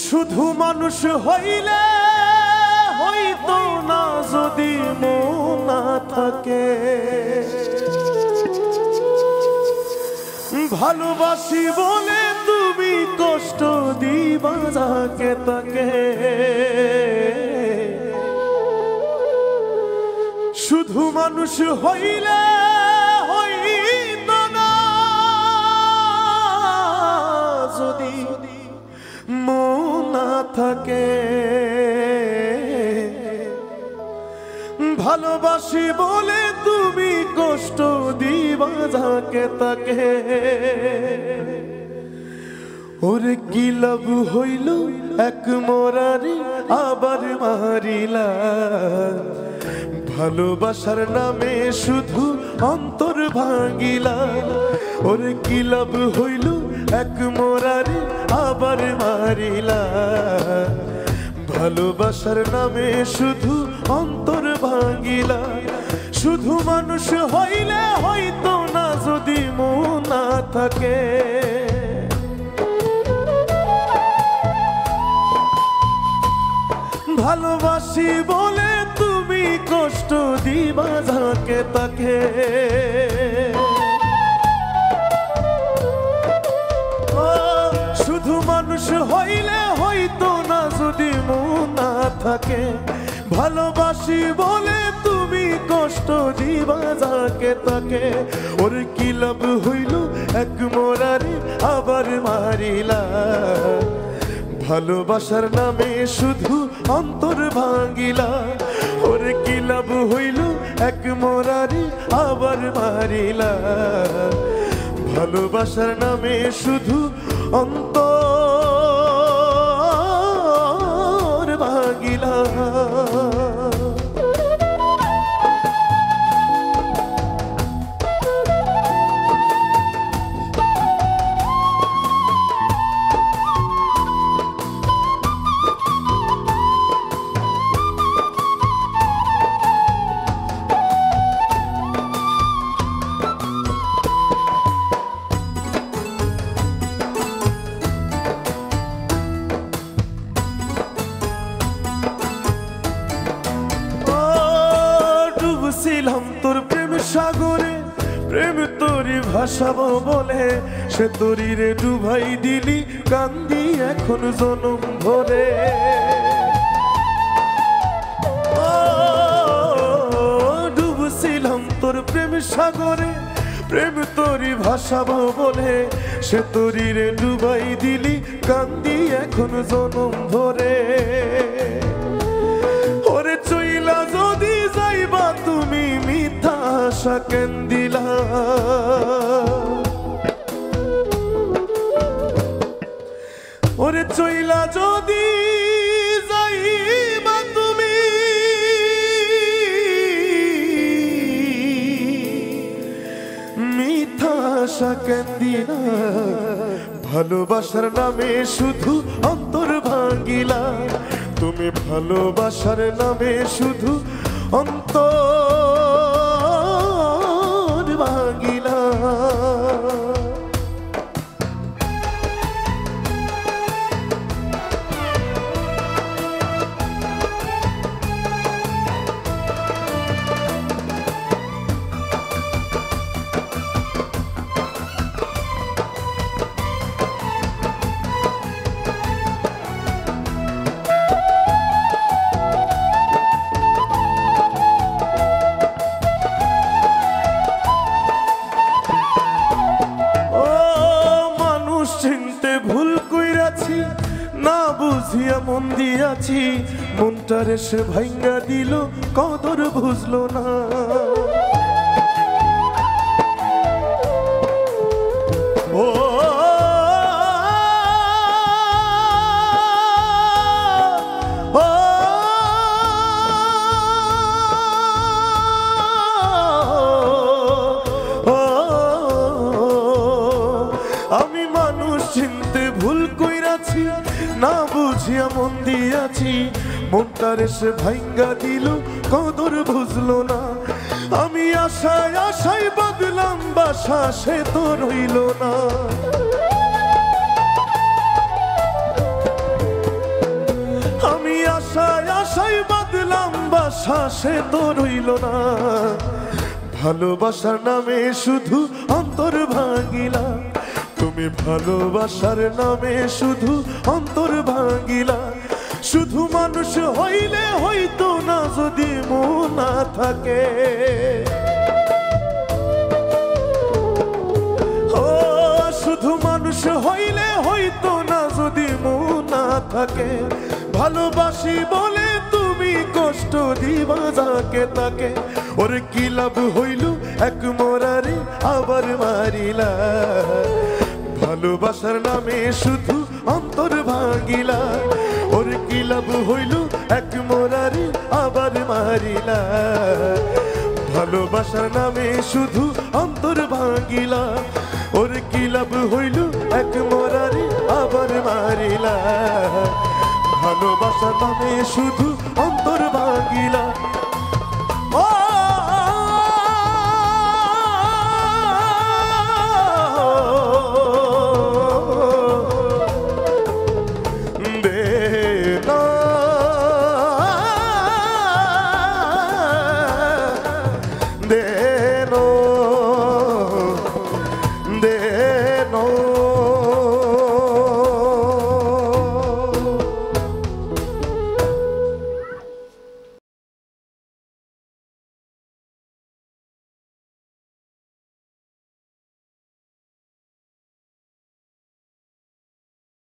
শুধু মানুষ হইলে হইতো না যদি মন না থাকে, ভালোবাসি বলে তুমি কষ্ট দিবা যাকে তাকে। শুধু মানুষ হইলে হইতো না যদি মন না থাকে, ভালোবাসি বলে তুমি কষ্ট দিবা যাকে তাকে। ওরে কি লাভ হইল এক মরারি আবার মারিলা, ভালোবাসার নামে শুধু অন্তর ভাঙিলা। ওরে কি লাভ হইল এক মরারি আবার মারিলা, ভালোবাসার নামে শুধু অন্তর ভাঙিলা। শুধু মানুষ হইলে হইতো না যদি মন না থাকে, ভালোবাসি বলে তুমি কষ্ট দিবা যাকে তাকে। শুধু মানুষ হইলে হইতো না যদি মন না থাকে, ভালোবাসি বলে তুমি কষ্ট দিবা যাকে তাকে। ওর কি লাভ হইল এক মরারি আবার মারিলা, ভালোবাসার নামে শুধু অন্তর ভাঙিলা। ওর কি লাভ হইল এক মরারি আবার মারিলা, ভালোবাসার নামে শুধু অন্তর ভাঙিলা। ছিলাম তোর প্রেম সাগরে, প্রেম তোরি ভাসাবো বলে সে তোরি রে ডুবাই দিলি, কান্দি এখন জনম ভরে। ডুবছিলাম তোর প্রেম সাগরে, প্রেম তোরি ভাসাবো বলে সে তোরি রে ডুবাই দিলি, কান্দি এখন জনম ভরে। ওরে চইলা যদি যাইবা তুমি মিথ্যা আশা কেন দিলা, ওরে চইলা যদি যাইবা তুমি মিথ্যা আশা কেন দিলা, ভালোবাসার নামে শুধু অন্তর ভাঙিলা। তুমি ভালোবাসার নামে শুধু অন্তর ভাঙিলা। না বুঝিয়া মন দিয়াছি, মনটারে সে ভাঙ্গা দিল, কদর বুঝলো না। ও সংসার সে ভাঙ্গা দিল কদর বুঝলো না আমি আশায় আশায় বাঁধলাম বাসা সে তো রইল না আমি আশায় আশায় বাঁধলাম বাসা সে তো রইল না ভালোবাসার নামে শুধু অন্তর ভাঙিলা তুমি ভালোবাসার নামে শুধু অন্তর ভাঙিলা শুধু মানুষ হইলে হইতো না যদি মন না থাকে ও শুধু মানুষ হইলে হইতো না যদি মন না থাকে ভালোবাসি বলে তুমি কষ্ট দিবা যাকে তাকে ওর কি লাভ হইল এক মোরারে আবার মারিলা ভালোবাসার নামে শুধু অন্তর ভাঙিলা ওর কি লাভ হইল এক মোরারে আবার মারিলা ভালোবাসার নামে শুধু অন্তর ভাঙিলা ওর কি লাভ হইল এক মোরারে আবার মারিলা ভালোবাসার নামে শুধু অন্তর ভাঙিলা